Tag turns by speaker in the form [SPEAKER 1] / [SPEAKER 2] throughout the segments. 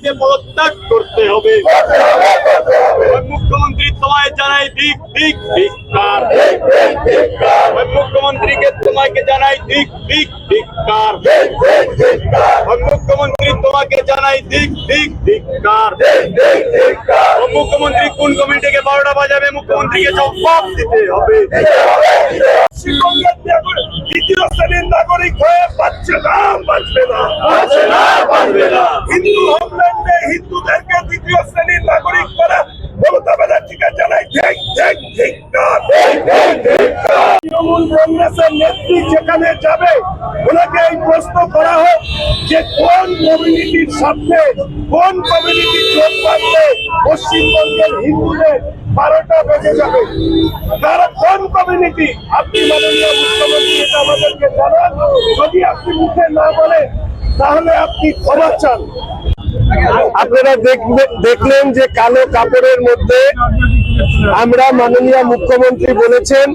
[SPEAKER 1] মুখ্যমন্ত্রীকে পদত্যাগ করতে হবে। মুখ্যমন্ত্রী তোমায় জানাই দিক দিক ধিক্কার। মুখ্যমন্ত্রীকে তোমাকে জানাই দিক দিক ধিক্কার। মুখ্যমন্ত্রী তোমাকে জানাই দিক দিক ধিক্কার। মুখ্যমন্ত্রী কোন কমিটিকে 12টা বাজাবে, মুখ্যমন্ত্রীকে জবাব দিতে হবে। দ্বিতীয় শ্রেণীর নাগরিক হয়ে বাঁচবে না। হিন্দু হোমল্যান্ডে হিন্দুদেরকে দ্বিতীয় শ্রেণীর নাগরিক করা মমতা ব্যানার্জিকে জানাই তৃণমূল কংগ্রেসের নেত্রী যেখানে যাবে ওনাকে এই প্রশ্ন করা হোক যে কোন কমিউনিটির সাথে কোন কমিউনিটি জোট বাঁধলে পশ্চিমবঙ্গের হিন্দুদের 12টা বেজে যাবে। তারা কোন কমিউনিটি? আপনি মাননীয় মুখ্যমন্ত্রী এটা আমাদেরকে জানান। যদি আপনি মুখে না বলেন তাহলে আপনি ক্ষমা চান। আপনারা দেখলেন যে কালো কাপড়ের মধ্যে আমরা মাননীয় মুখ্যমন্ত্রী বলেছেন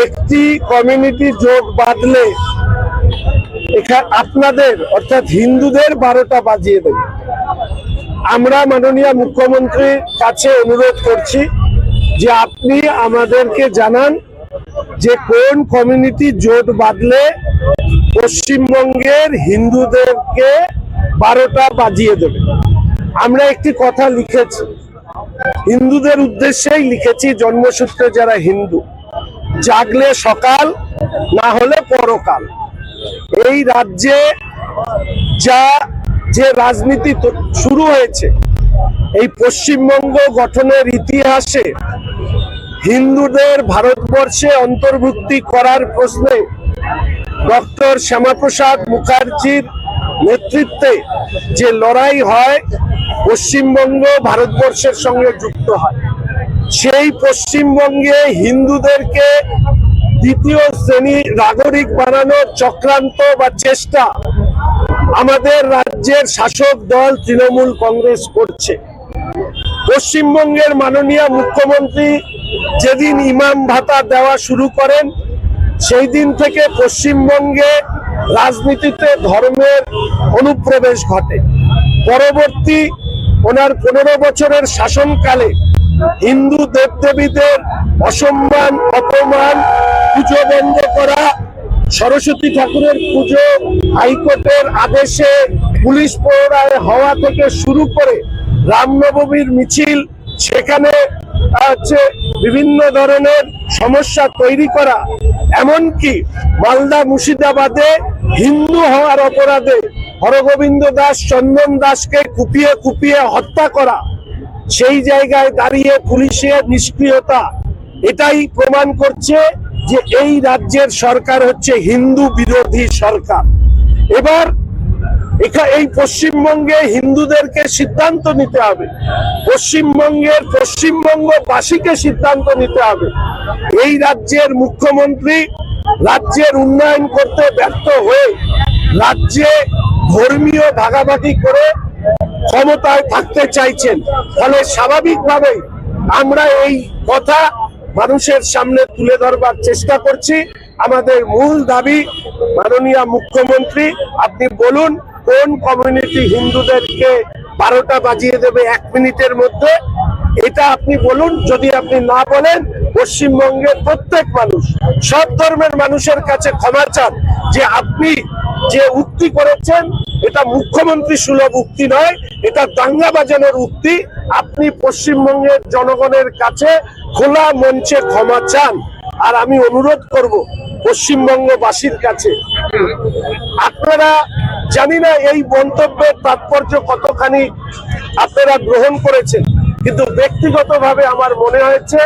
[SPEAKER 1] একটি কমিউনিটি জোট বাঁধলে আপনাদের অর্থাৎ হিন্দুদের 12টা বাজিয়ে দেবে। আমরা মাননীয় মুখ্যমন্ত্রীর কাছে অনুরোধ করছি যে আপনি আমাদেরকে জানান যে কোন কমিউনিটি জোট বাঁধলে পশ্চিমবঙ্গের হিন্দুদেরকে 12টা বাজিয়ে দেবে। আমরা একটি কথা লিখেছি, হিন্দুদের উদ্দেশ্যেই লিখেছি, জন্মসূত্রে যারা হিন্দু, জাগলে সকাল না হলে পরকাল। এই রাজ্যে যে রাজনীতি শুরু হয়েছে, এই পশ্চিমবঙ্গ গঠনের ইতিহাসে হিন্দুদের ভারতবর্ষে অন্তর্ভুক্তি করার প্রশ্নে ডক্টর শ্যামাপ্রসাদ মুখার্জির নেতৃত্বে যে লড়াই হয়, পশ্চিমবঙ্গ ভারতবর্ষের সঙ্গে যুক্ত হয়। সেই পশ্চিমবঙ্গে হিন্দুদেরকে দ্বিতীয় শ্রেণীর নাগরিক বানানোর চক্রান্ত বা চেষ্টা আমাদের রাজ্যের শাসক দল তৃণমূল কংগ্রেস করছে। পশ্চিমবঙ্গের মাননীয় মুখ্যমন্ত্রী যেদিন ইমাম ভাতা দেওয়া শুরু করেন, সেই দিন থেকে পশ্চিমবঙ্গে রাজনীতিতে ধর্মের অনুপ্রবেশ ঘটে। পরবর্তী ওনার 15 বছরের শাসনকালে হিন্দু দেবদেবীদের অসম্মান, অপমান, পুজো বন্ধ করা, সরস্বতী ঠাকুরের পুজো হাইকোর্টের আদেশে পুলিশ প্রহরায় হওয়া থেকে শুরু করে রামনবমীর মিছিল, সেখানে বিভিন্ন ধরনের সমস্যা তৈরি করা, এমনকি মালদা মুর্শিদাবাদে হিন্দু হওয়ার অপরাধে হরগোবিন্দ দাস, চন্দন দাসকে কুপিয়ে কুপিয়ে হত্যা করা, সেই জায়গায় দাঁড়িয়ে পুলিশের নিষ্ক্রিয়তা এটাই প্রমাণ করছে যে এই রাজ্যের সরকার হচ্ছে হিন্দু বিরোধী সরকার। এবার এই পশ্চিমবঙ্গে হিন্দুদেরকে সিদ্ধান্ত নিতে হবে, পশ্চিমবঙ্গবাসীকে সিদ্ধান্ত নিতে হবে। এই রাজ্যের মুখ্যমন্ত্রী রাজ্যের উন্নয়ন করতে ব্যর্থ হয়ে রাজ্যে ধর্মীয় ভাগাভাগি করে ক্ষমতায় থাকতে চাইছেন। ফলে স্বাভাবিকভাবে আমরা এই কথা মানুষের সামনে তুলে ধরবার চেষ্টা করছি। আমাদের মূল দাবি, মাননীয় মুখ্যমন্ত্রী আপনি বলুন কোন কমিউনিটি হিন্দুদেরকে 12টা বাজিয়ে দেবে 1 মিনিটের মধ্যে, এটা আপনি বলুন। যদি আপনি না বলেন, পশ্চিমবঙ্গের প্রত্যেক মানুষ, সব ধর্মের মানুষের কাছে ক্ষমা চান যে আপনি যে উক্তি করেছেন এটা মুখ্যমন্ত্রী সুলভ উক্তি নয়, এটা দাঙ্গা বাজানোর উক্তি। আপনি পশ্চিমবঙ্গের জনগণের কাছে খোলা মঞ্চে ক্ষমা চান। আর আমি অনুরোধ করব পশ্চিমবঙ্গবাসীর কাছে, আপনারা জানি না এই মন্তব্যের তাৎপর্য কতখানি আপনারা গ্রহণ করেছেন, কিন্তু ব্যক্তিগতভাবে আমার মনে হয়েছে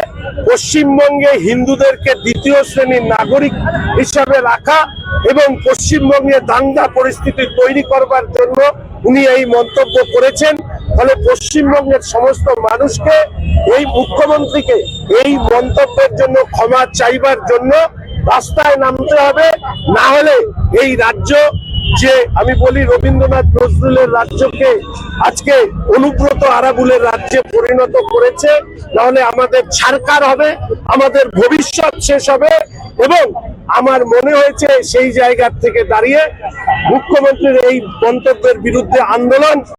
[SPEAKER 1] পশ্চিমবঙ্গে হিন্দুদেরকে দ্বিতীয় শ্রেণীর নাগরিক হিসাবে রাখা এবং পশ্চিমবঙ্গে দাঙ্গা পরিস্থিতি তৈরি করবার জন্য উনি এই মন্তব্য করেছেন। ফলে পশ্চিমবঙ্গের সমস্ত মানুষকে, এই মুখ্যমন্ত্রীকে এই মন্তব্যের জন্য ক্ষমা চাইবার জন্য রাস্তায় নামতে হবে। না হলে এই রাজ্য, যে আমি বলি রবীন্দ্রনাথ নজরুলের রাজ্যকে আজকে অনুব্রত আরাবুলের রাজ্যে পরিণত করেছে, নাহলে আমাদের ছারকার হবে, আমাদের ভবিষ্যৎ শেষ হবে। এবং আমার মনে হয়েছে সেই জায়গা থেকে দাঁড়িয়ে মুখ্যমন্ত্রীর এই মন্তব্যের বিরুদ্ধে আন্দোলন